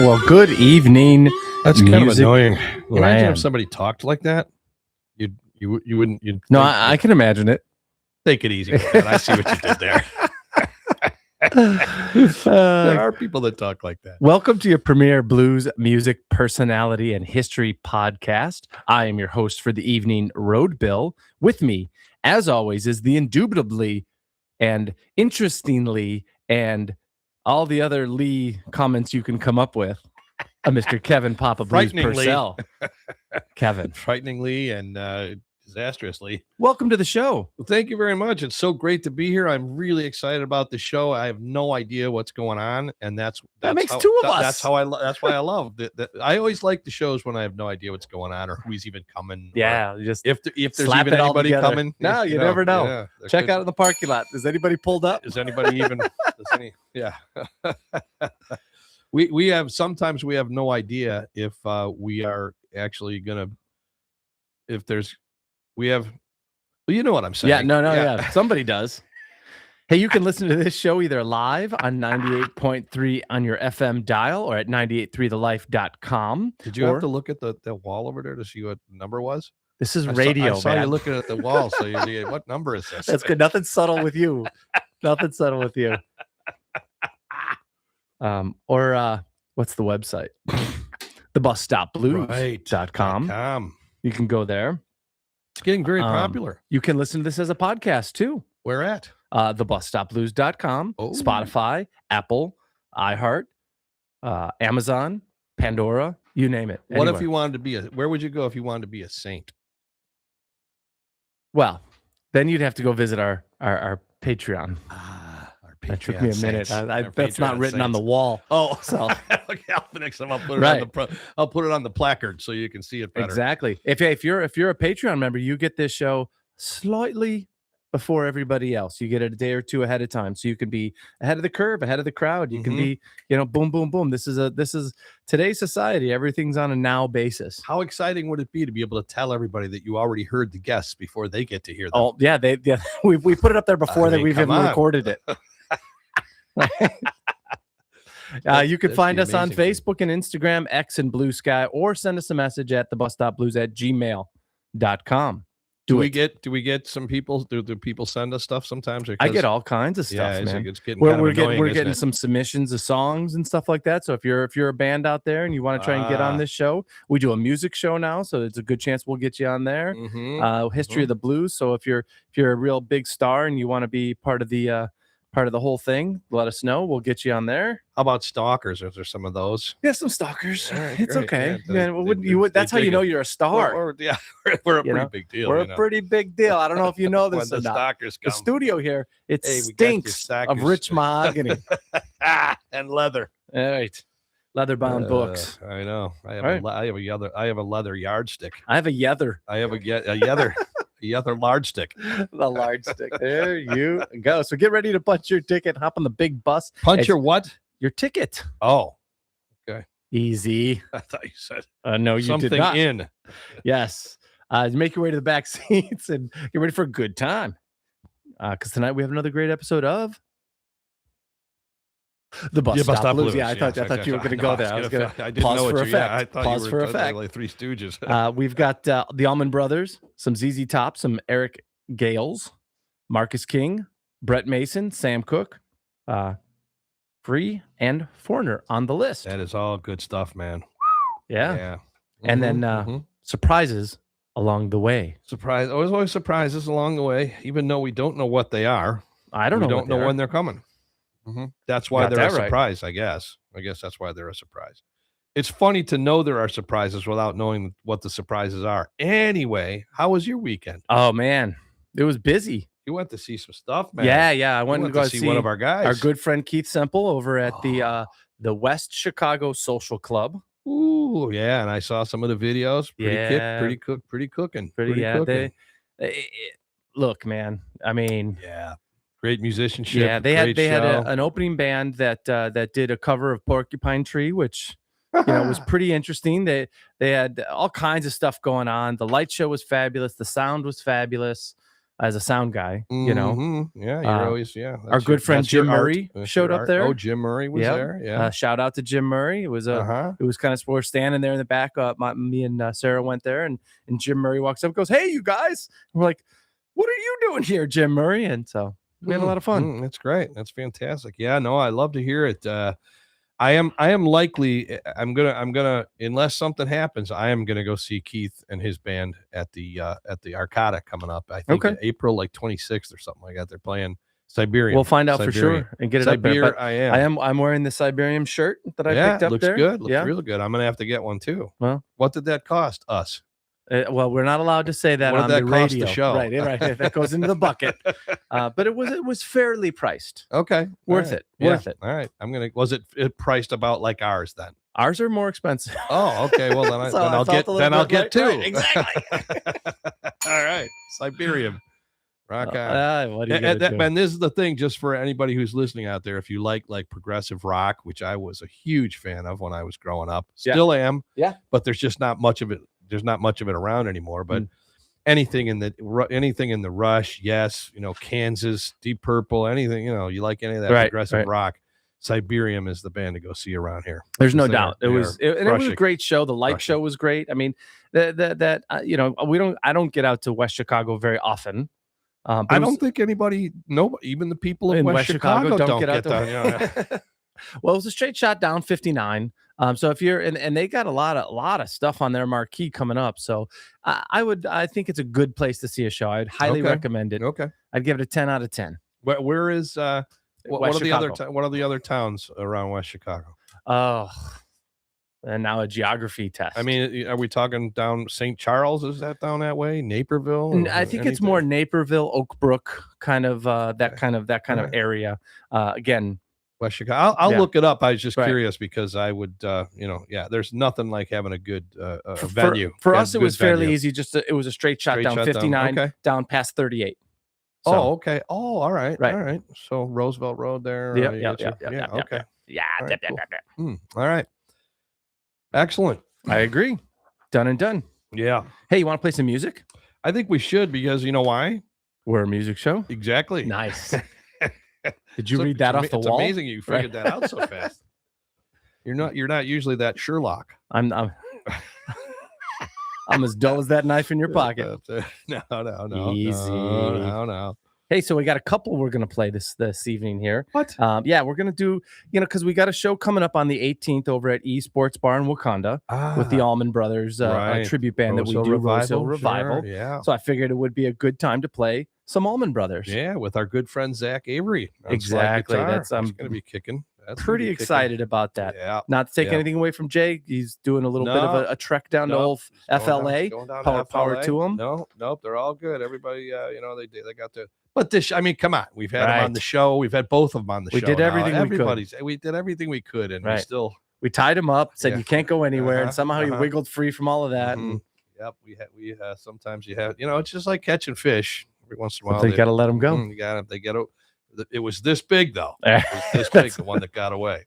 Well, good evening. That's kind of music annoying. Imagine land. if somebody talked like that. You wouldn't. No, I can imagine it. Take it easy with that. I see what you did there. There are people that talk like that. Welcome to your premier blues music personality and history podcast. I am your host for the evening, Road Bill. With me, as always, is the indubitably and interestingly and all the other Lee comments you can come up with, Mr. Kevin Papa Blues Purcell. Kevin. Frighteningly and disastrously. Welcome to the show. Well, thank you very much. It's so great to be here. I'm really excited about the show. I have no idea what's going on, and that makes how, two of us. That's how that's why I love that. I always like the shows when I have no idea what's going on or who's even coming. Yeah, just if there's slap even it all anybody together. coming. No, you never know. Yeah, check out in the parking lot. Is anybody pulled up? Is anybody even? Yeah. We have sometimes we have no idea if we are actually gonna. If there's, we have. Well, you know what I'm saying. Yeah. Somebody does. Hey, you can listen to this show either live on 98.3 on your FM dial or at 983thelife.com. Did you have to look at the wall over there to see what the number was? This is radio, I saw man. you looking at the wall. So you what number is this? That's good. Nothing subtle with you. Nothing subtle with you. What's the website? thebusstopblues.com. You can go there. It's getting very popular. You can listen to this as a podcast too. Where at? Thebusstopblues.com, Spotify, Apple, iHeart, Amazon, Pandora, you name it. What if you wanted to be where would you go if you wanted to be a saint? Well, then you'd have to go visit our Patreon. That took me a minute. That's not written on the wall. Oh, so okay, I'll fix them. I'll put it on I'll put it on the placard so you can see it better. Exactly. If you're a Patreon member, you get this show slightly before everybody else. You get it a day or two ahead of time, so you can be ahead of the curve, ahead of the crowd. You can be, boom, boom, boom. This is today's society. Everything's on a now basis. How exciting would it be to be able to tell everybody that you already heard the guests before they get to hear them? Oh yeah, we put it up there before we've even recorded it. You can find us on Facebook and Instagram, X and Blue Sky, or send us a message at thebusstopblues@gmail.com. Do we get some people? Do people send us stuff sometimes? I get all kinds of stuff, man. It's getting we're getting some submissions of songs and stuff like that. So if you're a band out there and you want to try and get on this show, we do a music show now, so it's a good chance we'll get you on there. History of the blues. So if you're a real big star and you want to be part of the whole thing, let us know. We'll get you on there. How about stalkers? Is there some of those? Yeah, some stalkers. Right, it's great. okay. That's how you know you're a star. We're a pretty big deal. We're a pretty big deal. I don't know if you know this when or the not. stalkers come. The studio here, it Hey, stinks of rich mahogany. And leather. All right. Leather-bound books. I know. I have a leather yardstick. I have a yether. I have a yether. The other large stick. The large stick. There you go. So get ready to punch your ticket. Hop on the big bus. Your what? Your ticket. Oh, okay. Easy. I thought you said no, you something did not. in. Yes. Make your way to the back seats and get ready for a good time. Because tonight we have another great episode of The Bus Stop Blues. Yeah, I thought you were going to go there. I didn't pause for effect. I thought pause you for were effect. like Three Stooges. We've got the Allman Brothers, some ZZ Top, some Eric Gales, Marcus King, Brett Mason, Sam Cooke, Free, and Foreigner on the list. That is all good stuff, man. Yeah. And then surprises along the way. Always surprises along the way, even though we don't know what they are. We don't know when they're coming. That's why they're a surprise, I guess. That's why they're a surprise. It's funny to know there are surprises without knowing what the surprises are. Anyway, how was your weekend? Oh, man. It was busy. You went to see some stuff, man. Yeah. I You went to go see one of our guys. our good friend Keith Semple over at the West Chicago Social Club. Ooh, yeah, and I saw some of the videos. Pretty cooking. Look, man. I mean, Yeah, great musicianship. yeah, they great had show. an opening band that did a cover of Porcupine Tree, which was pretty interesting. They had all kinds of stuff going on. The light show was fabulous. The sound was fabulous. As a sound guy, yeah, you're always our good friend Jim Murray showed up there. Oh, Jim Murray was there. Yeah, shout out to Jim Murray. It was it was kind of we're standing there in the back. Me and Sarah went there, and Jim Murray walks up, and goes, "Hey, you guys!" And we're like, "What are you doing here, Jim Murray?" And so we had a lot of fun. That's great. That's fantastic. Yeah, no, I love to hear it. I am likely. I'm gonna unless something happens. I am gonna go see Keith and his band at the Arcada coming up. I think in April like 26th or something like that. They're playing Siberian. We'll find out for sure and get it up there. But I'm wearing the Siberian shirt that I picked up looks there. Good. Looks real good. I'm gonna have to get one too. Well, what did that cost us? Well, we're not allowed to say that on the radio. The show? Right. That goes into the bucket. But it was fairly priced. Okay, worth it. Worth it. All right. Was it priced about like ours then? Ours are more expensive. Oh, okay. Well, then I'll get two. Right, exactly. All right, Siberian. Rock on. What are you gonna do? And this is the thing, just for anybody who's listening out there, if you like progressive rock, which I was a huge fan of when I was growing up, still am. Yeah. But there's just not much of it. There's not much of it around anymore. But anything in the Rush, yes, Kansas, Deep Purple, anything, you like any of that progressive rock, Siberian is the band to go see around here. There's no doubt. It was a great show. The light show was great. I mean, I don't get out to West Chicago very often. I don't think anybody, even the people in West Chicago don't get out there. Well, it was a straight shot down 59. So if you're and they got a lot of stuff on their marquee coming up. So I think it's a good place to see a show. I'd highly recommend it. Okay. I'd give it a 10 out of 10. Where is what are the other towns around West Chicago? Oh, and now a geography test. I mean, are we talking down St. Charles? Is that down that way? Naperville? I think it's more Naperville, Oak Brook, kind of that kind of area. Again, West Chicago. I'll look it up. I was just curious because I would, there's nothing like having a good venue. For us, it was fairly easy. It was a straight shot down 59, down past 38. So, okay. Oh, all right. All right. So Roosevelt Road there. Yeah. Okay. Yeah. All right. Excellent. I agree. Done and done. Yeah. Hey, you want to play some music? I think we should, because you know why? We're a music show. Exactly. Nice. Did you read that off the wall? It's amazing you figured that out so fast. You're not usually that Sherlock. I'm as dull as that knife in your pocket. No. Easy. No. Hey, so we got a couple we're going to play this evening here. What? Yeah, we're going to do, because we got a show coming up on the 18th over at Esports Bar in Wakanda with the Allman Brothers tribute band that we do, Rose Hill Revival. Sure, yeah. So I figured it would be a good time to play some Allman Brothers. Yeah, with our good friend Zach Avery. Exactly. That's I'm going to be kicking. Pretty excited about that. Yeah. Not to take anything away from Jay. He's doing a little bit of a trek down to old FLA. Power to him. Nope. They're all good. Everybody, they got the. But this, I mean, come on. We've had them on the show. We've had both of them on the show. We did everything we could. We did everything we could, and we tied him up. Said you can't go anywhere, and somehow he wiggled free from all of that. Yep. We sometimes you have, it's just like catching fish. Every once in a while, you got to let them go. You got to. They get it. It was this big though. It was this big, the one that got away.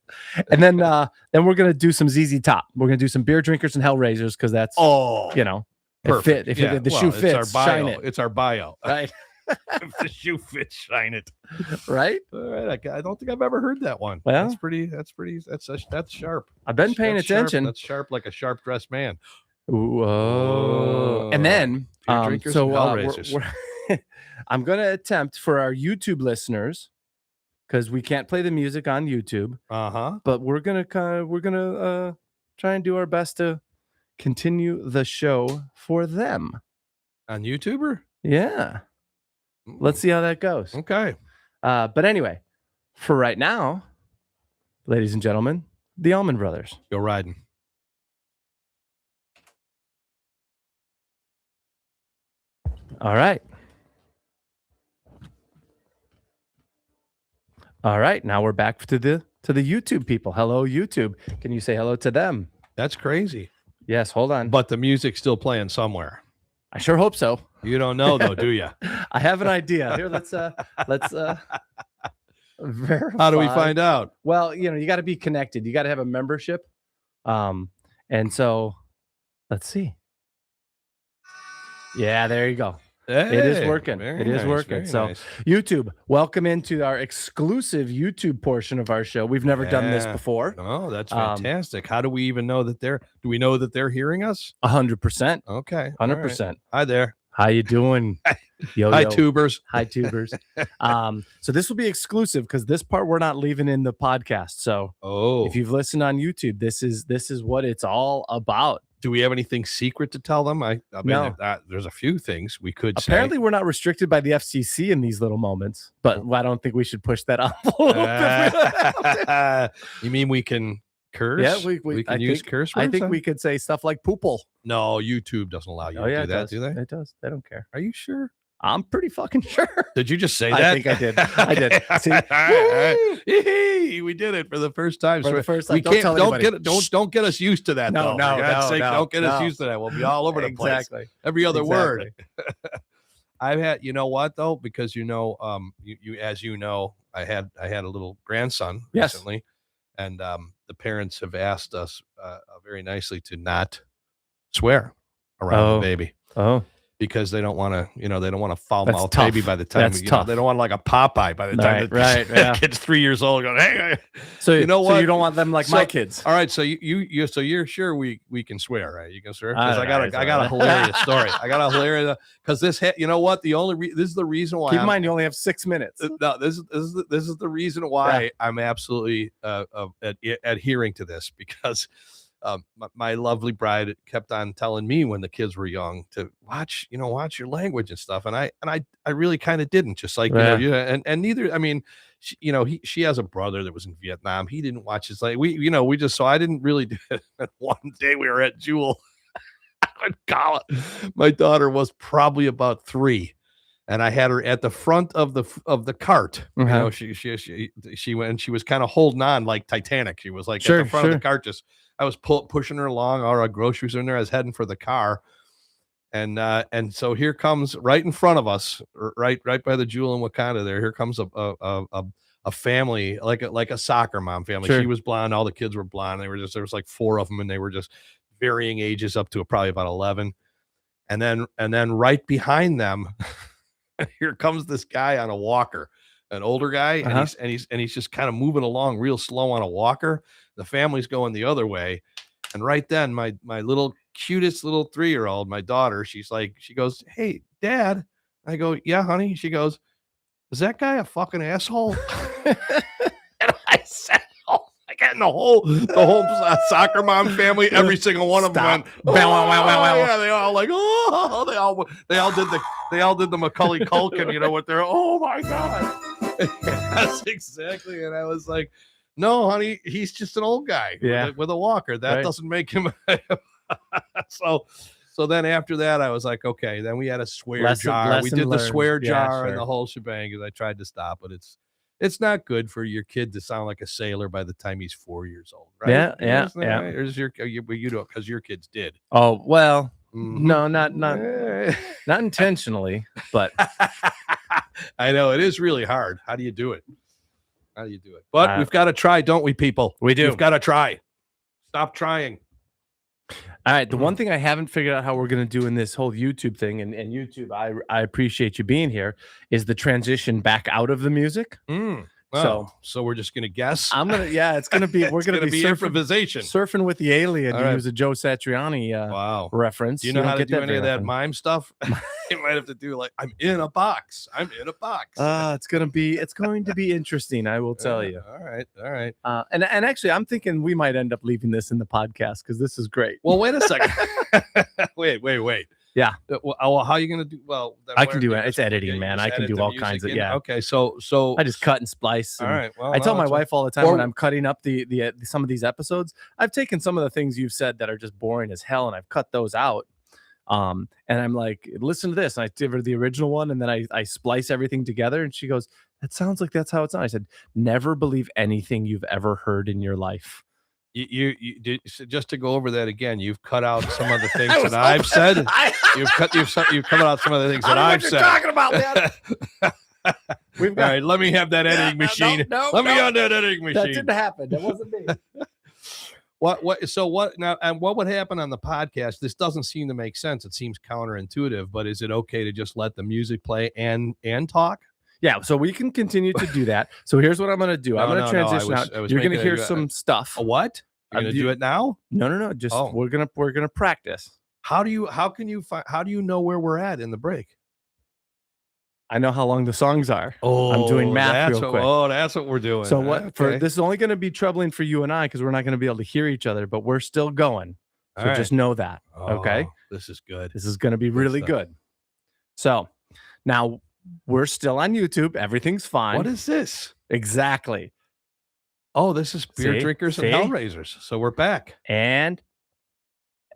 And then we're gonna do some ZZ Top. We're gonna do some Beer Drinkers and Hellraisers, because that's perfect. If the shoe fits, it's our bio. shine it. It's our bio, right? If the shoe fits, shine it. Right. All right. I don't think I've ever heard that one. Well, that's sharp. I've been paying attention. That's sharp, like a sharp dressed man. Whoa. And then I'm going to attempt for our YouTube listeners, because we can't play the music on YouTube. But we're going to try and do our best to continue the show for them on YouTuber. Yeah. Let's see how that goes. Okay. But anyway, for right now, ladies and gentlemen, the Allman Brothers. Go riding. All right. All right, now we're back to the YouTube people. Hello, YouTube. Can you say hello to them? That's crazy. Yes, hold on. But the music's still playing somewhere. I sure hope so. You don't know though, do you? I have an idea. Here, let's verify. How do we find out? Well, you got to be connected. You got to have a membership. And so let's see. Yeah, there you go. Hey, it is working. It is nice, working. So nice. YouTube, welcome into our exclusive YouTube portion of our show. We've never done this before. Oh, that's fantastic. How do we even know that do we know that they're hearing us? 100%. Okay. 100%. Right. Hi there. How you doing? Yo, Hi, tubers. Hi, tubers. So this will be exclusive because this part we're not leaving in the podcast. So if you've listened on YouTube, this is what it's all about. Do we have anything secret to tell them? I mean, No. There's a few things we could Apparently, say. we're not restricted by the FCC in these little moments, but I don't think we should push that envelope. You mean we can curse? Yeah, we can use curse words? I think we could say stuff like poople. No, YouTube doesn't allow you to do that, do they? It does. They don't care. Are you sure? I'm pretty fucking sure. Did you just say that? I think I did. I did. See? We did it for the first time. For the first time. We can't. Don't get us used to that. No, though. no, Don't get us used to that. We'll be all over the place. Every other word. I've had. You know what though? Because you as you know, I had a little grandson recently, and the parents have asked us very nicely to not swear around the baby. Oh. Because they don't want to, they don't want to foul That's mouth tough. baby by the time That's tough. They don't want like a Popeye by the time the kid's 3 years old going, hey. So you know what? So you don't want them like my kids. All right. So you're sure we can swear, right? You can swear because I got a hilarious story. I got a hilarious because you know what? This is the reason why. Keep in mind you only have 6 minutes. No, this is the reason why I'm absolutely adhering to this because. My lovely bride kept on telling me when the kids were young to watch your language and stuff. And I really kind of didn't, just like, and neither, I mean, she has a brother that was in Vietnam. He didn't watch his language. So I didn't really do it. And one day we were at Jewel. My daughter was probably about 3. And I had her at the front of the cart. She went and she was kind of holding on like Titanic. She was like at the front of the cart, just I was pushing her along. All our groceries were in there. I was heading for the car, and so here comes right in front of us, right by the Jewel in Wakanda. Here comes a family like a soccer mom family. She was blonde. All the kids were blonde. There was like 4 of them, and they were just varying ages up to probably about 11. And then right behind them. Here comes this guy on a walker, an older guy, and he's just kind of moving along real slow on a walker. The family's going the other way, and right then my cutest little 3-year-old, my daughter, she goes, "Hey, Dad." I go, "Yeah, honey." She goes, "Is that guy a fucking asshole?" And I said, "Oh." I got in the whole soccer mom family, every single one of them went, yeah, they all like, oh, they all did the Macaulay Culkin, with their, oh my God. That's exactly. And I was like, no, honey, he's just an old guy with a walker. That doesn't make him. So then after that, I was like, okay, then we had a swear jar. We did the swear jar and the whole shebang because I tried to stop, but it's not good for your kid to sound like a sailor by the time he's 4 years old, right? Yeah. Or you do it because your kids did. Oh well, no, not intentionally, but I know it is really hard. How do you do it? But we've got to try, don't we, people? We do. We've got to try. Stop trying. All right. The one thing I haven't figured out how we're going to do in this whole YouTube thing, and YouTube, I appreciate you being here, is the transition back out of the music. So we're just gonna guess. It's gonna be we're gonna be improvisation, surfing with the alien. To use a Joe Satriani reference. Do you know how to do any of that mime stuff? You might have to do like I'm in a box. It's going to be interesting. I will tell you. All right. And actually, I'm thinking we might end up leaving this in the podcast because this is great. Well, wait a second. wait. Yeah. Well, how are you going to do? Well, I can do it. It's editing, man. I can do all kinds of, Okay. So I just cut and splice. All right. Well, I tell my wife all the time when I'm cutting up the some of these episodes, I've taken some of the things you've said that are just boring as hell, and I've cut those out. And I'm like, listen to this. And I give her the original one, and then I splice everything together, and she goes, It sounds like that's how it sounds. I said, never believe anything you've ever heard in your life. You did, so just to go over that again. You've cut out some of the things I that was I've said. I You've cut out some of the things that don't know I've what said. you're talking about, man. We've All got right, let me have that editing machine. Let me on that editing that machine. didn't happen. That wasn't me. What now, and what would happen on the podcast? This doesn't seem to make sense. It seems counterintuitive, but is it okay to just let the music play and talk? Yeah, so we can continue to do that. So here's what I'm going to do. I'm going to transition out. You're going to hear some stuff. A what? You're going to do it now? No. Just we're gonna practice. How do you know where we're at in the break? I know how long the songs are. Oh, I'm doing math real quick. Oh, that's what we're doing. So this is only going to be troubling for you and I because we're not going to be able to hear each other, but we're still going. So just know that. Okay. This is good. This is going to be really good. So now we're still on YouTube. Everything's fine. What is this? Exactly. Oh, this is Beer Drinkers and Hellraisers. So we're back. And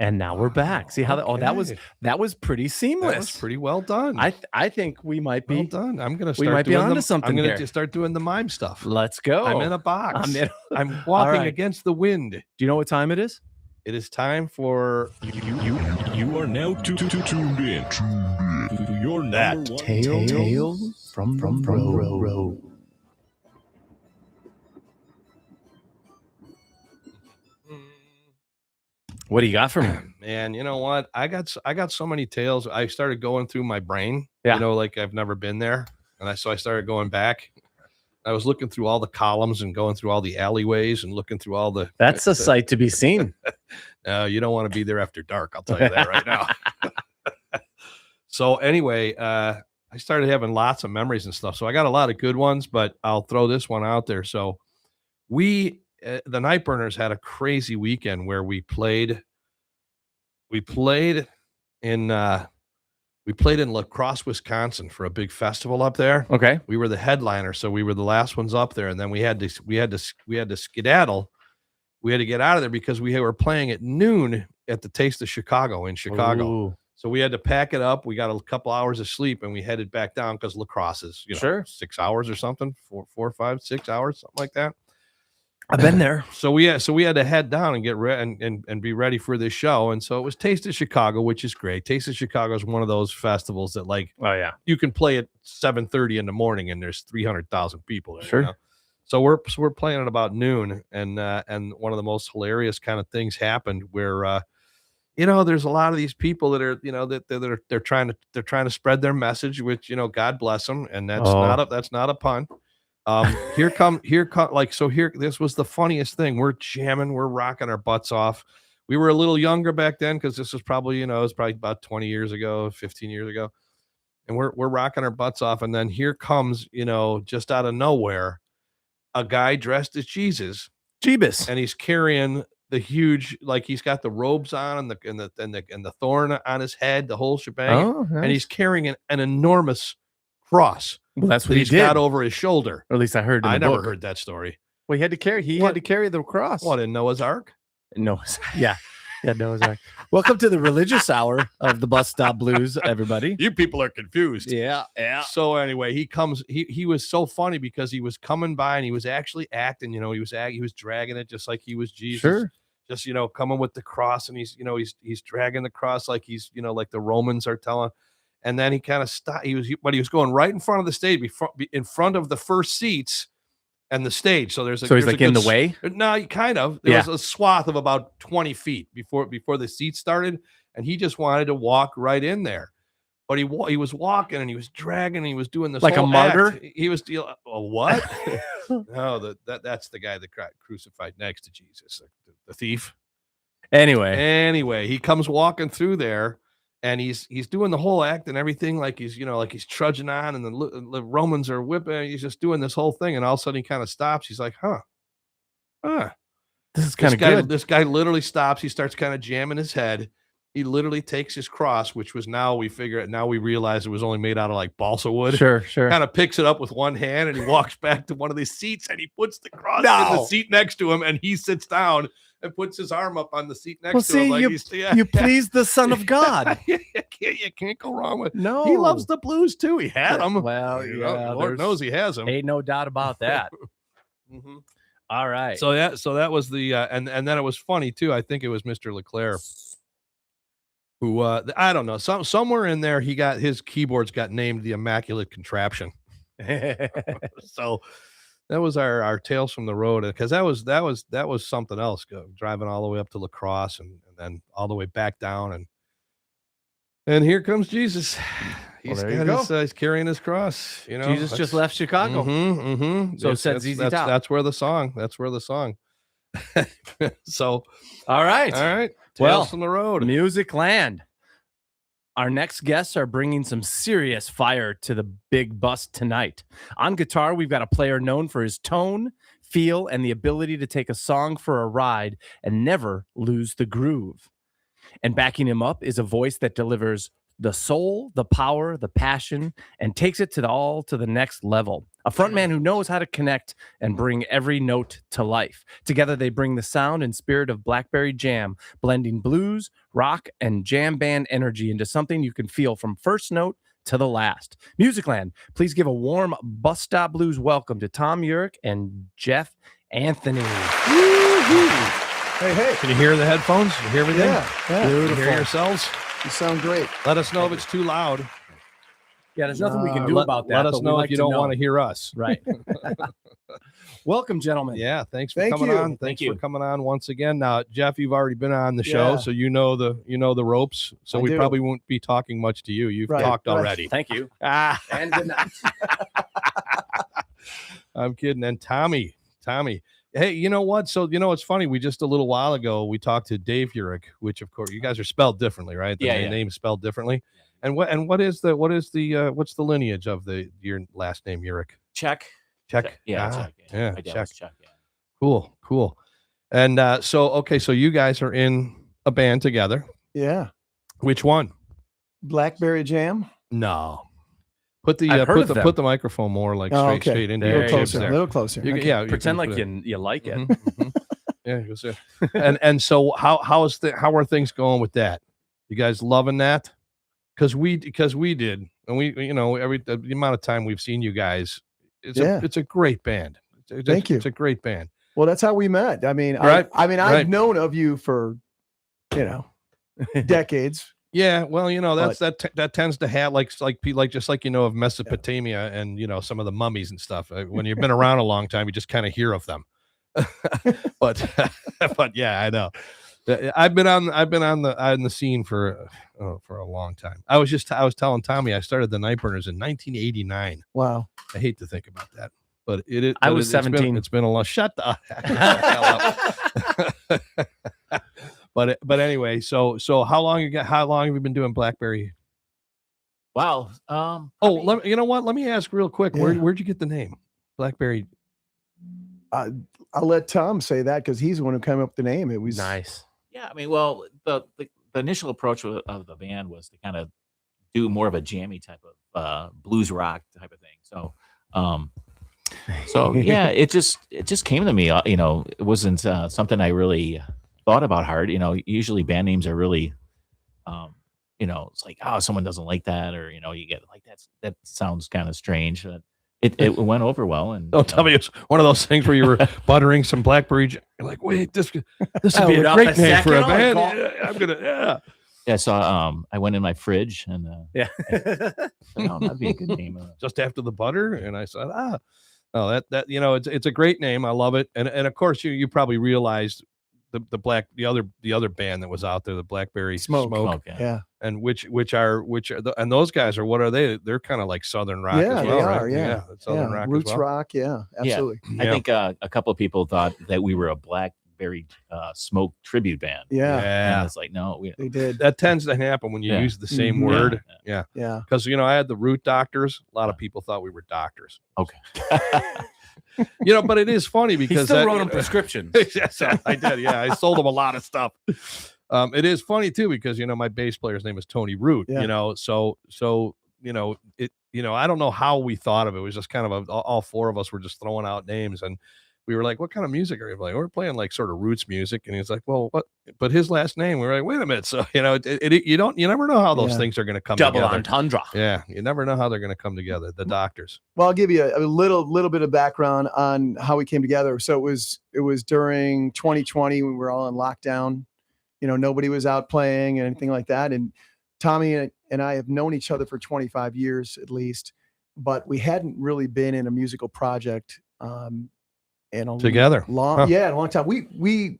now we're back. See how that was pretty seamless. That was pretty well done. I think we might be well done. I'm gonna start. We might be onto something. I'm gonna start doing the mime stuff. Let's go. I'm in a box. I'm walking against the wind. Do you know what time it is? It is time for you are now tuned in to your number one tale from the road. What do you got for me? Man, you know what? I got so many tales. I started going through my brain. Yeah. You know, like I've never been there. And I started going back. I was looking through all the columns and going through all the alleyways and looking through all the That's a sight to be seen. No, you don't want to be there after dark. I'll tell you that right now. So anyway, I started having lots of memories and stuff. So I got a lot of good ones, but I'll throw this one out there. So the Nightburners had a crazy weekend where we played in La Crosse, Wisconsin for a big festival up there. Okay. We were the headliner, so we were the last ones up there, and then we had to skedaddle. We had to get out of there because we were playing at noon at the Taste of Chicago in Chicago. Ooh. So we had to pack it up. We got a couple hours of sleep and we headed back down because La Crosse is, 6 hours or something, 4, 5, 6 hours, something like that. I've been there. So we had to head down and get ready and be ready for this show. And so it was Taste of Chicago, which is great. Taste of Chicago is one of those festivals that you can play at 7:30 in the morning and there's 300,000 people there. Sure. You know? So we're playing at about noon, and one of the most hilarious kind of things happened where there's a lot of these people that are that they're trying to spread their message, which God bless them, and that's not a pun. This was the funniest thing. We're jamming, we're rocking our butts off. We were a little younger back then because this was probably, it was probably about 20 years ago, 15 years ago. And we're rocking our butts off. And then here comes, just out of nowhere, a guy dressed as Jesus. Jeebus. And he's carrying the huge, he's got the robes on and the thorn on his head, the whole shebang. Oh, nice. And he's carrying an enormous cross. Well, that's what he's got over his shoulder. Or at least I heard. I never heard that story. Well, he had to carry the cross. What, in Noah's Ark? Noah's, yeah, Noah's Ark. Welcome to the religious hour of the Bus Stop Blues, everybody. You people are confused. Yeah. So anyway, he comes. He was so funny because he was coming by and he was actually acting. He was dragging it just like he was Jesus. Sure. Just coming with the cross, and he's dragging the cross like he's like the Romans are telling. And then he kind of stopped. He was going right in front of the stage, in front of the first seats and the stage. So he's like in the way. No, kind of. There was a swath of about 20 feet before the seats started, and he just wanted to walk right in there. But he was walking and he was dragging. And he was doing this like a martyr. Act. He was what? No, that's the guy that got crucified next to Jesus, the thief. Anyway, he comes walking through there. And he's doing the whole act and everything, like he's trudging on, and the Romans are whipping. He's just doing this whole thing, and all of a sudden he kind of stops. He's like, this is kind of good. This guy literally stops. He starts kind of jamming his head. He literally takes his cross, which was now we realize it was only made out of like balsa wood. Sure. Kind of picks it up with one hand, and he walks back to one of these seats, and he puts the cross in the seat next to him, and he sits down. and puts his arm up on the seat next Well, to him. see, Like you, he's, yeah, you pleased the Son of God. you can't go wrong with. No, He loves the Blues too. He had them. Well, You know, yeah, Lord there's- knows he has them. Ain't no doubt about that. Mhm. All right. So that was the and then it was funny too. I think it was Mr. Leclerc who I don't know, somewhere in there he got his keyboards got named the Immaculate Contraption. So that was our tales from the road, because that was something else, driving all the way up to La Crosse and then all the way back down, and here comes Jesus. He's there you got go. he's carrying his cross. You know, Jesus just left Chicago. So said ZZ Top. That's where the song. So All right. all right, Well, tales from the road. Music Land. Our next guests are bringing some serious fire to the big bus tonight. On guitar, we've got a player known for his tone, feel, and the ability to take a song for a ride and never lose the groove. And backing him up is a voice that delivers the soul, the power, the passion, and takes it to the next level. A frontman who knows how to connect and bring every note to life. Together, they bring the sound and spirit of Blackberry Jam, blending blues, rock, and jam band energy into something you can feel from first note to the last. Musicland, please give a warm Bus Stop Blues welcome to Tom Urich and Jeff Anthony. Hey. Can you hear the headphones? You hear everything? Yeah. Can you Beautiful. hear yourselves? You sound great. Let us know if it's too loud. Yeah, there's nothing we can do let, about that. Let us but we know like if you to don't know. want to hear us. Right. Welcome, gentlemen. Yeah, thanks for Thank coming you. on. Thank Thanks you. for coming on once again. Now, Jeff, you've already been on the show, Yeah. so you know the ropes. So I we do. probably won't be talking much to you. You've Right, talked right. already. Thank you. Ah, And good night. I'm kidding. And Tommy. Hey, you know what? So it's funny. We just a little while ago we talked to Dave Urich, which of course you guys are spelled differently, right? The Yeah. name's spelled differently. And what's the lineage of your last name, Urich? Czech. Czech. Yeah, Ah, Czech. yeah, My dad Czech. was Czech. Yeah. Cool. And so you guys are in a band together. Yeah. Which one? Blackberry Jam. No. Put the I've heard of them. put the microphone more like Oh, straight okay. into A There your little you ribs closer. there. A little closer. You can- Okay. yeah, you Pretend can like put it- you like it. Mhm, mhm. Yeah, you see. And so how are things going with that? You guys loving that? Because we did, and we the amount of time we've seen you guys, it's a great band. Thank you. It's a great band. Well, that's how we met. I mean, Right, I've right. known of you for, decades. Yeah, well, that tends to have like just like of Mesopotamia and some of the mummies and stuff. When you've been around a long time, you just kind of hear of them. but yeah, I know. I've been on the scene for a long time. I was telling Tommy I started the Nightburners in 1989. Wow. I hate to think about that, but it is. I was it's been- 17. It's been a lot. Shut the hell up. But anyway, so how long have you been doing Blackberry? Wow. You know what? Let me ask real quick. Yeah. Where'd you get the name Blackberry? I'll let Tom say that because he's the one who came up with the name. It was Nice. Yeah. I mean, well, the initial approach of the band was to kind of do more of a jammy type of blues rock type of thing. So yeah, it just came to me. It wasn't something I really thought about hard. Usually band names are really, it's like, oh, someone doesn't like that, or you get like that sounds kind of strange. It went over well, and Don't tell me it's one of those things where you were buttering some blackberry. You're like, wait, this would be Hold a up great a name for a second, band. I'll Yeah, I'm gonna, yeah. Yeah, so I went in my fridge and Yeah. that'd be a good name. Just after the butter, and I said, oh, that it's a great name. I love it, and of course you probably realized the other band that was out there, the Blackberry Smoke. Okay. yeah. And which are and those guys are, what are they? They're kind of like Southern rock Yeah, as they well, are, right? yeah. Southern Yeah. rock Roots as well. rock. Yeah. Absolutely. I think a couple of people thought that we were a Blackberry Smoke tribute band. Yeah. And it's like, no, They did. That tends to happen when you Yeah. use the same Mhm. word. Yeah. Yeah. Because I had the Root Doctors. A lot of people thought we were doctors. Okay. But it is funny He because still wrote him prescriptions. Yes, I did. Yeah, I sold them a lot of stuff. It is funny too because my bass player's name is Tony Root. Yeah. So I don't know how we thought of it. It was just kind of all four of us were just throwing out names, and we were like, what kind of music are you playing? We're playing like sort of roots music. And he's like, well, what? But his last name, we were like, wait a minute. So, you know, you never know how those things are going to come Double together. entendre. Yeah. You never know how they're going to come together. The doctors. Well, I'll give you a little bit of background on how we came together. So it was during 2020 when we were all in lockdown. You know, nobody was out playing and anything like that. And Tommy and I have known each other for 25 years at least, but we hadn't really been in a musical project in a Together. long time. We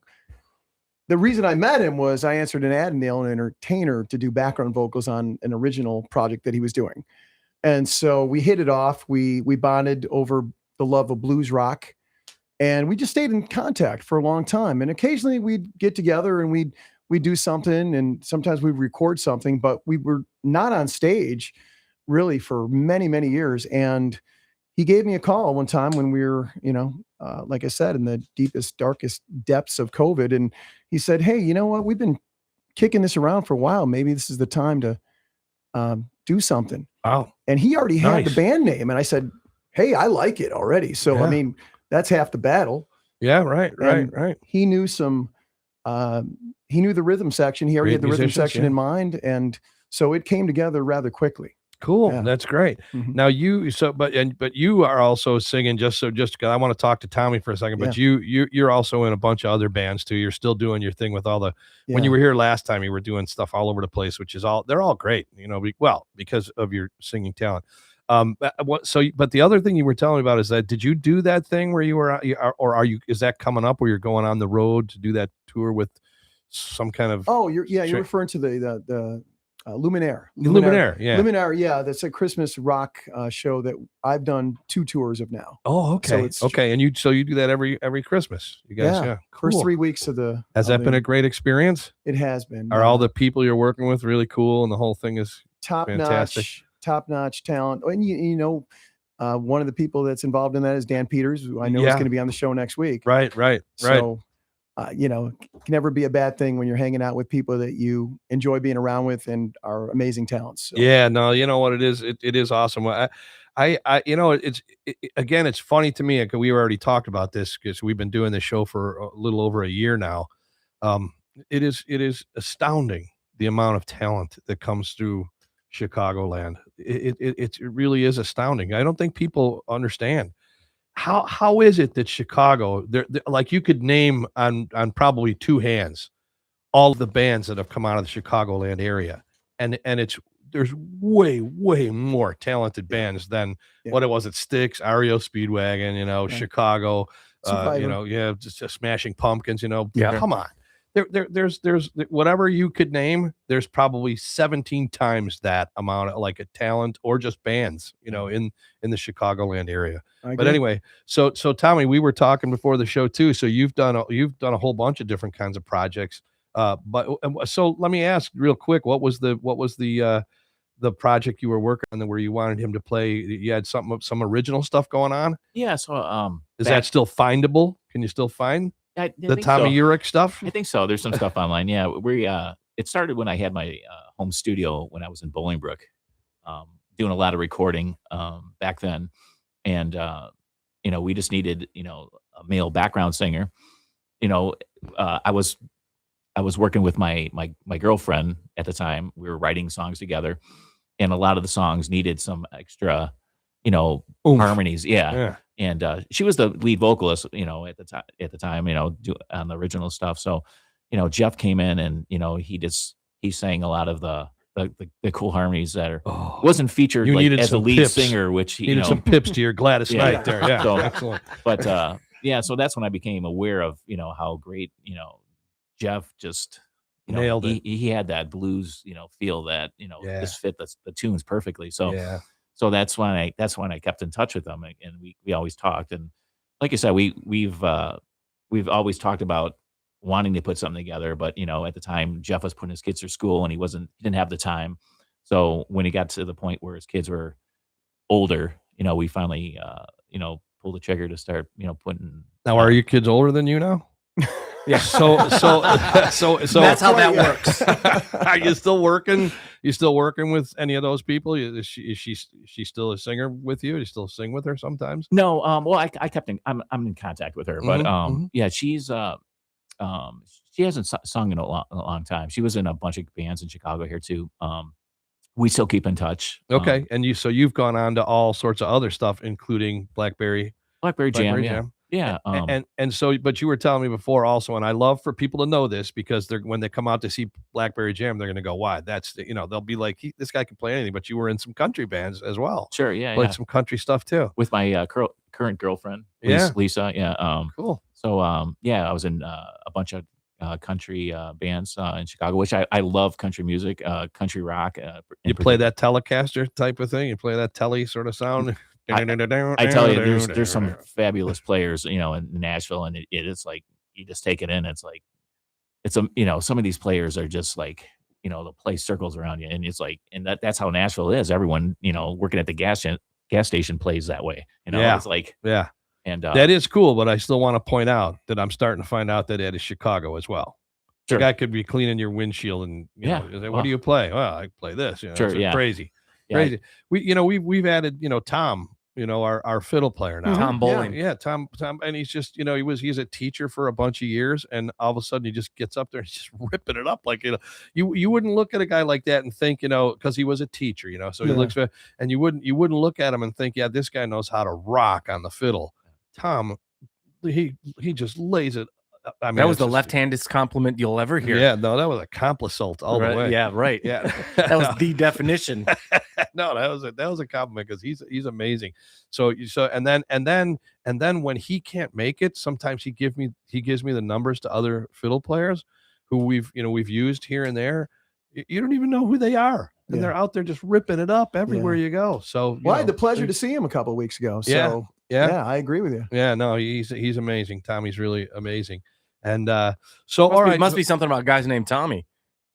the reason I met him was I answered an ad in the Ellen Entertainer to do background vocals on an original project that he was doing. And so we hit it off. We bonded over the love of blues rock, and we just stayed in contact for a long time. And occasionally we'd get together and we'd do something, and sometimes we'd record something, but we were not on stage really for many, many years. And he gave me a call one time when we were, like I said, in the deepest, darkest depths of COVID. And he said, hey, you know what? We've been kicking this around for a while. Maybe this is the time to do something. Wow. And he already had the Nice. band name. And I said, hey, I like it already. So, Yeah. I mean, that's half the battle. Yeah. Right. And he knew he knew the rhythm section. He already Great had the rhythm musicians, section yeah. in mind. And so it came together rather quickly. Cool. Yeah. That's great. Mhm. Now but you are also singing just because I want to talk to Tommy for a second, but you're also in a bunch of other bands too. You're still doing your thing with all the, when you were here last time, you were doing stuff all over the place, which is they're all great, because of your singing talent. But the other thing you were telling me about is that, did you do that thing where you were, is that coming up where you're going on the road to do that tour with some kind of, you're referring to the Luminaire. Luminaire, yeah. Luminaire, yeah. That's a Christmas rock show that I've done 2 tours of now. Oh, okay. So it's- okay. And you do that every Christmas, you guys. Yeah. First Cool. 3 weeks of the. Has that been a great experience? It has been. Are all the people you're working with really cool, and the whole thing is top fantastic? notch talent? And one of the people that's involved in that is Dan Peters, who I know is Yeah. going to be on the show next week. Right. So, it can never be a bad thing when you're hanging out with people that you enjoy being around with and are amazing talents. So. Yeah, no, you know what it is? It is awesome. It's funny to me, 'cause we already talked about this because we've been doing this show for a little over a year now. It is astounding the amount of talent that comes through Chicagoland. It really is astounding. I don't think people understand. How is it that Chicago, like you could name on probably 2 hands all the bands that have come out of the Chicagoland area, and there's way more talented bands than what it was at Styx, REO Speedwagon, Chicago, just Smashing Pumpkins, come on. There's whatever you could name, there's probably 17 times that amount of like a talent or just bands, in the Chicagoland area. But anyway, so Tommy, we were talking before the show too. So you've done a whole bunch of different kinds of projects. So let me ask real quick, what was the project you were working on where you wanted him to play? You had some original stuff going on? Yeah. So Is that still findable? Can you still find I the think Tommy so. Urich stuff? I think so. There's some stuff online. Yeah, it started when I had my home studio when I was in Bolingbrook, doing a lot of recording back then, and we just needed a male background singer. I was working with my girlfriend at the time. We were writing songs together, and a lot of the songs needed some extra, Oomph. harmonies. Yeah. And she was the lead vocalist, at the time, on the original stuff. So, Jeff came in and, he sang a lot of the cool harmonies that wasn't featured You like needed as a some lead pips. singer, which, You needed some pips to your Gladys Yeah. Knight there. Yeah. So- Excellent. but so that's when I became aware of, how great, Jeff just Nailed it. He had that blues, feel that, Yeah. just fit the tunes perfectly. So, Yeah. so that's when I kept in touch with them, and we always talked. And like I said, we've always talked about wanting to put something together, but at the time Jeff was putting his kids through school and he didn't have the time. So when he got to the point where his kids were older, we finally pulled the trigger to start, putting. Now, are your kids older than you now? Yeah. So That's how that works. Are you still working? You still working with any of those people? Is she still a singer with you? Do you still sing with her sometimes? No, well, I kept I'm in contact with her, but yeah, she's she hasn't sung in a long time. She was in a bunch of bands in Chicago here too. We still keep in touch. Okay, and you've gone on to all sorts of other stuff, including Blackberry Jam, yeah. Jam. Yeah, And so, but you were telling me before also, and I love for people to know this because they're when they come out to see Blackberry Jam, they're going to go, "Why? That's they'll be like, this guy can play anything." But you were in some country bands as well. sure, yeah, Played yeah. some country stuff too. With my current girlfriend, Yeah. Lisa, yeah. Cool. So yeah, I was in a bunch of country bands in Chicago, which I love country music, country rock. You play that Telecaster type of thing. You play that telly sort of sound. I tell you, there's some fabulous players, in Nashville, and it's like you just take it in. It's like some of these players are just like they'll play circles around you, and it's like, and that's how Nashville is. Everyone working at the gas station plays that way. Yeah. It's like Yeah. and That is cool, but I still want to point out that I'm starting to find out that is Chicago as well. Sure. The guy could be cleaning your windshield and what well, do you play? Well, I play this. Sure, it's yeah. Crazy. Yeah. Crazy. We've added, Tom, our fiddle player now. Tom Bowling. Yeah, Tom, and he's just, he's a teacher for a bunch of years, and all of a sudden he just gets up there and he's just ripping it up like you wouldn't look at a guy like that and think, because he was a teacher, so he looks for, and you wouldn't look at him and think, yeah, this guy knows how to rock on the fiddle. Tom, he just lays it. I mean, that was the left-handed compliment you'll ever hear. Yeah, no, that was a compliment all the way. Yeah, right. Yeah, that was the definition. No, that was a compliment because he's amazing. So and then when he can't make it, sometimes he gives me the numbers to other fiddle players who we've used here and there. You don't even know who they are, and they're out there just ripping it up everywhere you go. So I had the pleasure to see him a couple of weeks ago. So yeah, I agree with you. Yeah, no, he's amazing. Tommy's really amazing. And all right, must be something about guys named Tommy.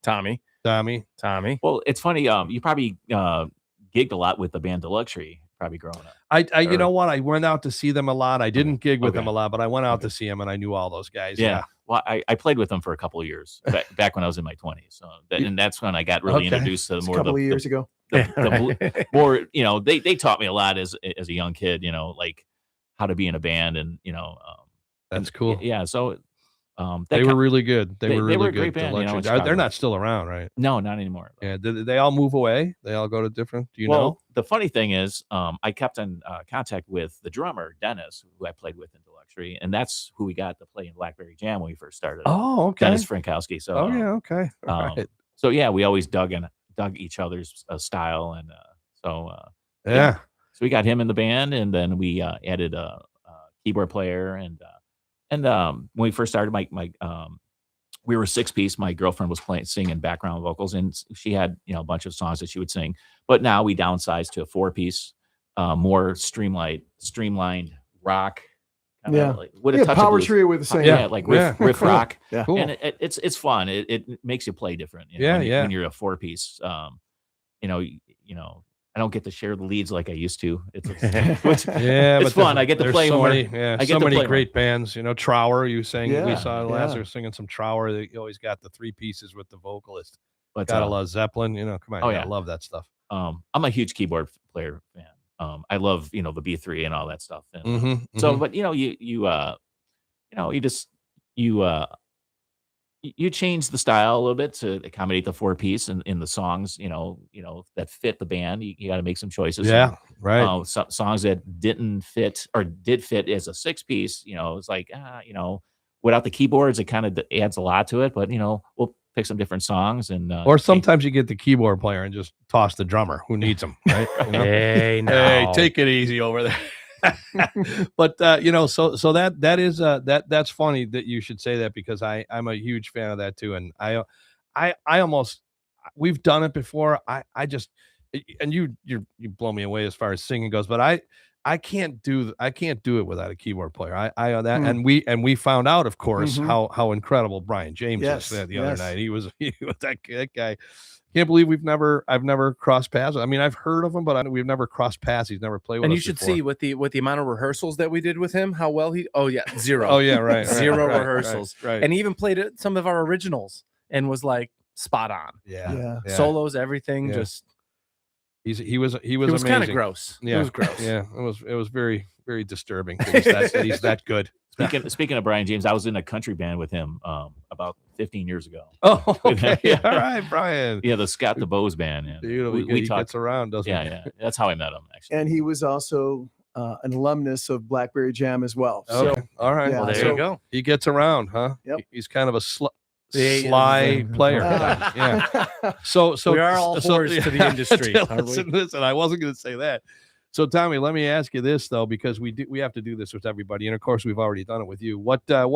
Well, it's funny. You probably gigged a lot with the band Deluxury, probably growing up. You know what? I went out to see them a lot. I didn't gig with them a lot, but I went out to see them, and I knew all those guys. Yeah. Well, I played with them for a couple of years back when I was in my 20s. So and that's when I got really introduced to more a couple of years ago. More, they taught me a lot as a young kid. Like how to be in a band, and that's cool. Yeah. So. They were really good. They were really a great good. band, They're not still around, right? No, not anymore. Yeah. Did they all move away? They all go to different? Do you know? The funny thing is, I kept in contact with the drummer Dennis, who I played with in Deluxury, and that's who we got to play in Blackberry Jam when we first started. Oh, okay. Dennis Frankowski. So. Oh yeah. Okay. All right. So yeah, we always dug each other's style, and yeah. So we got him in the band, and then we added a keyboard player, and when we first started, we were 6-piece. My girlfriend was singing background vocals, and she had a bunch of songs that she would sing. But now we downsized to a 4-piece, more streamlined rock. With a touch power of trio with the same. Yeah, like riff Cool. rock. Yeah. Cool. And it's fun. It makes you play different. When you're a 4-piece, I don't get to share the leads like I used to. It's fun. I get to play more. So many great bands. Trower, you sang. Yeah, we saw last year singing some Trower. You always got the 3 pieces with the vocalist. But gotta love Zeppelin. Come on. I love that stuff. I'm a huge keyboard player fan. I love the B3 and all that stuff. And, but you change the style a little bit to accommodate the 4-piece and in the songs, that fit the band. You got to make some choices. Yeah, right. Songs that didn't fit or did fit as a 6-piece, it's like, without the keyboards, it kind of adds a lot to it. But we'll pick some different songs, and or sometimes you get the keyboard player and just toss the drummer who needs them. Right? Hey, take it easy over there. But so that is that's funny that you should say that, because I'm a huge fan of that too, and I almost, we've done it before. I just, and you blow me away as far as singing goes, but I can't do it without a keyboard player. I that Hmm. and we found out, of course, Mhm. how incredible Brian James Yes, is the other yes. night. He was that guy. Can't believe I've never crossed paths. I mean, I've heard of him, but we've never crossed paths. He's never played with And us you should before. see with the amount of rehearsals that we did with him, how well he. Oh yeah, zero. Oh yeah, right. Zero right, rehearsals. Right. And he even played some of our originals and was like spot on. Yeah. Solos, everything. Yeah. Just He was it was kind of amazing. gross. Yeah. It was gross. Yeah. It was very, very disturbing that he's that good. Speaking of Brian James, I was in a country band with him about 15 years ago. Oh, okay. Yeah. All right, Brian. Yeah, the Scott DeBose band. And He gets around, doesn't he? yeah. That's how I met him, actually. And he was also an alumnus of Blackberry Jam as well. So Okay. All right. Yeah, Well, there so- you go. He gets around, huh? Yep. He's kind of a sly Yeah. player. Yeah. So We are all whores to the industry, aren't we? Listen, I wasn't going to say that. So Tommy, let me ask you this though, because we have to do this with everybody, and of course we've already done it with you. What got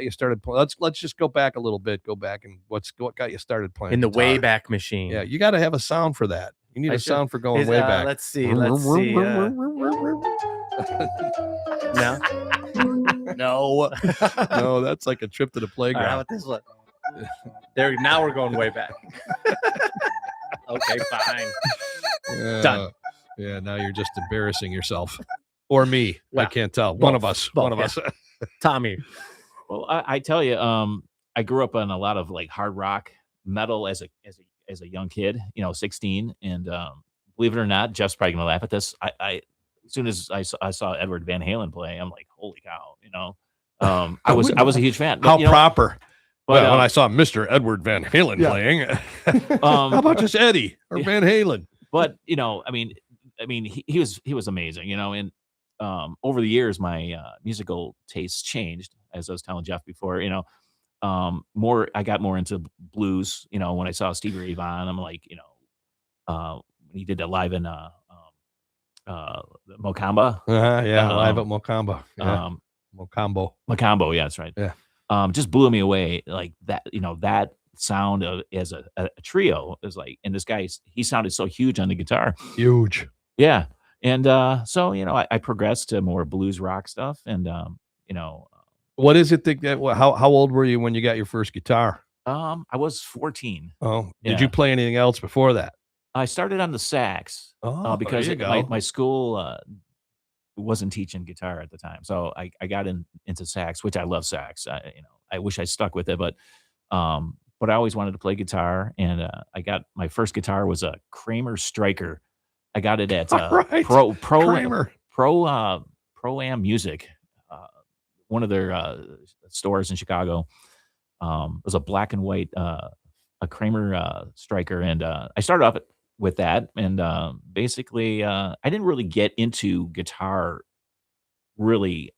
you started playing? Let's just go back a little bit. Go back and what got you started playing In the guitar? Wayback Machine. Yeah, you got to have a sound for that. You need I a should. sound for going Is, way back. Let's see. No. No. No, that's like a trip to the All right, how playground. about this one? There. Now we're going way back. Okay, fine. Yeah. Done. Yeah, now you're just embarrassing yourself. Or me. I Well, can't tell. One of both. us. Both, One of yeah. us. Tommy. Well, I tell you, I grew up on a lot of like hard rock metal as a young kid, 16, and believe it or not, Jeff's probably gonna laugh at this. I as soon as I saw Edward Van Halen play, I'm like, holy cow, I was a huge fan. But, How proper. but, Well, when I saw Mr. Edward Van Halen Yeah. playing, how about just Eddie or Yeah. Van Halen? but I mean, he was amazing, and over the years, my musical tastes changed, as I was telling Jeff before, I got more into blues, when I saw Stevie Ray Vaughan, I'm like, when he did that live in Mocamba, Yeah, live at Um, Mocamba. Yeah, um, Mocambo. Macambo, yeah, that's right. Yeah. Just blew me away. Like that, that sound of as a trio is like, and this guy, he sounded so huge on the guitar. Huge. Yeah. And so, I progressed to more blues rock stuff. And, What is it how old were you when you got your first guitar? I was 14. Oh, did Yeah. you play anything else before that? I started on the sax Oh, because there you go. my school wasn't teaching guitar at the time. So I got into sax, which I love sax. I wish I stuck with it, but I always wanted to play guitar. And I got my first guitar was a Kramer Striker. I got it at Right. Pro Kramer. Pro-Am Music, one of their stores in Chicago. It was a black and white a Kramer Striker, and I started off with that, and basically I didn't really get into guitar really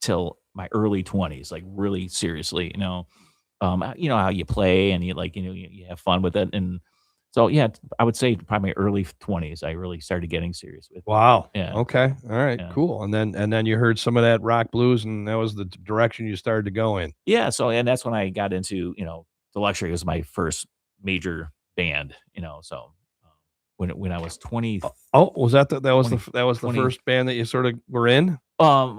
till my early 20s, like really seriously. You know how you play and you have fun with it, and so yeah, I would say probably my early 20s I really started getting serious with it. Wow. Yeah. Okay. All right. Yeah. Cool. And then you heard some of that rock blues, and that was the direction you started to go in. Yeah, so and that's when I got into the Luxury was my first major band. So when I was 20, Oh, was that the 20 first band that you sort of were in?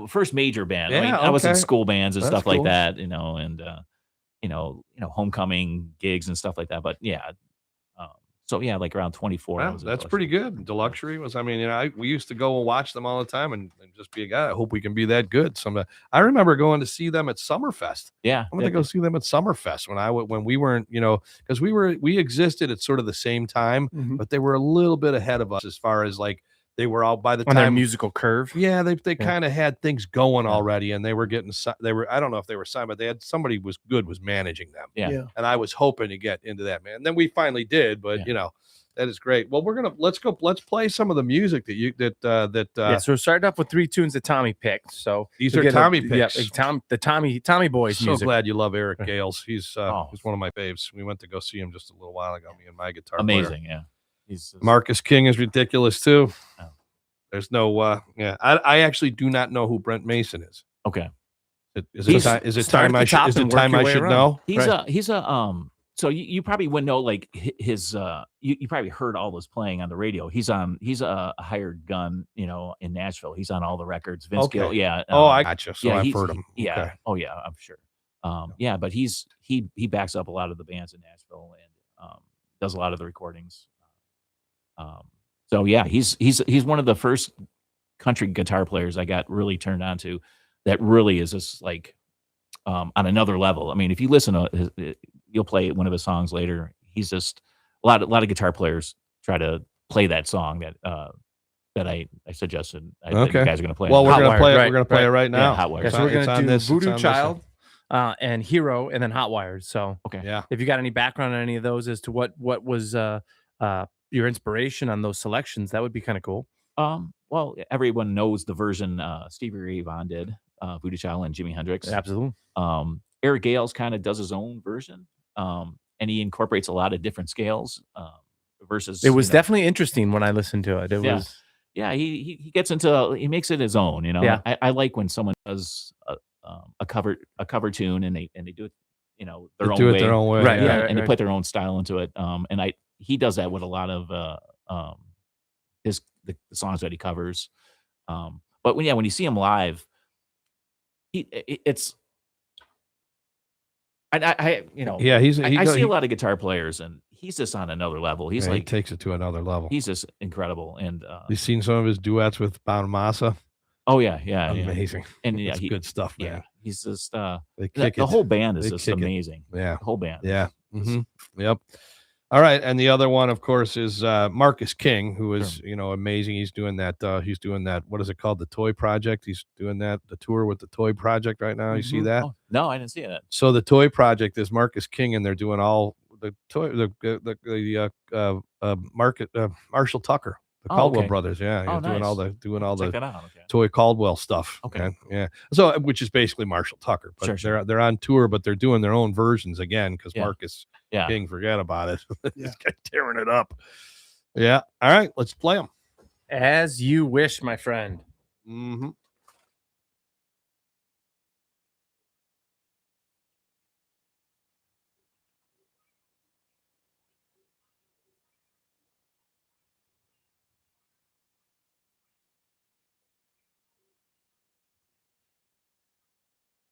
first major band. Yeah, I was in okay. school bands and That's stuff like cool. that. And homecoming gigs and stuff like that. But yeah, so yeah, like around 24. I Well, was at that's Luxury. pretty good. Deluxury was, we used to go and watch them all the time and just be a guy. I hope we can be that good someday. I remember going to see them at Summerfest. Yeah, I went to go see them at Summerfest when we weren't, because we existed at sort of the same time, Mhm. but they were a little bit ahead of us as far as like they were all by the On their time. musical curve. Yeah, they Yeah. kind of had things going Yeah. already, and they were getting. I don't know if they were signed, but they had somebody was managing them. Yeah. Yeah. And I was hoping to get into that, man. And then we finally did, but that is great. Well, let's play some of the music that Yeah, so we're starting off with 3 tunes that Tommy picked. So these we'll are get Tommy yeah, picks. Tommy Boy's So music. glad you love Eric Gales. He's Oh. he's one of my faves. We went to go see him just a little while ago. Me and my guitar player. amazing. Yeah, he's Marcus King is ridiculous too. Oh. There's no I actually do not know who Brent Mason is. okay. Is He's- it start time at I the should top is it and work time your I way should around. know? He's a So you probably wouldn't know like his you probably heard all this playing on the radio. He's a hired gun, you know, in Nashville. He's on all the records. Vince Okay. Gill, yeah. Oh, I gotcha. So I've he's- heard him. Yeah. Okay. Oh yeah, I'm sure. Yeah, but he backs up a lot of the bands in Nashville and does a lot of the recordings. So yeah, he's one of the first country guitar players I got really turned on to. That really is just like on another level. I mean, if you listen to you'll play one of his songs later. He's just a lot of guitar players try to play that song that I suggested. That you Okay. guys are going to play. Well, we're Hot gonna Wired, play it. right, We're gonna play right. it right now. Hot Wired. Okay, so we're It's gonna on do this- it's Voodoo on this Child and Hero, and then Hot Wired. So Okay. Yeah. if you got any background on any of those as to what was your inspiration on those selections, that would be kind of cool. Well, everyone knows the version Stevie Ray Vaughan did, Voodoo Child and Jimi Hendrix. Absolutely. Eric Gales kind of does his own version, and he incorporates a lot of different scales. Versus, It was you know, definitely interesting when I listened to it. It Yeah. was yeah, he gets into he makes it his own. You know, Yeah. I like when someone does a cover tune and they do it, you know, They their own do way. it their own way. Right, Yeah. yeah. And they put their own style into it. And he does that with a lot of the songs that he covers. But when you see him live, it's I you know Yeah. I see a lot of guitar players and he's just on another level. He's he like takes it to another level. he's just incredible. And You seen some of his duets with Bonamassa? oh yeah, yeah. Amazing. And yeah, It's good stuff, man. yeah, he's just They the kick it. whole band is They just kick it. amazing. Yeah. The whole band. Yeah. Yep. All right. And the other one, of course, is Marcus King, who is, you know, amazing. He's doing that. What is it called? The Toy Project. He's doing the tour with the Toy Project right now. You see that? Oh, no, I didn't see that. So the Toy Project is Marcus King, and they're doing all the Marshall Tucker, the Oh, Caldwell okay. brothers. Yeah. Oh, doing all nice. the Check that out. Okay. Toy Caldwell stuff. Okay. man. Yeah. So which is basically Marshall Tucker, but Sure. they're on tour, but they're doing their own versions again because Yeah. Marcus Yeah. King forget about it. Yeah. This guy tearing it up. Yeah. All right. Let's play them. as you wish, my friend. Mm-hmm.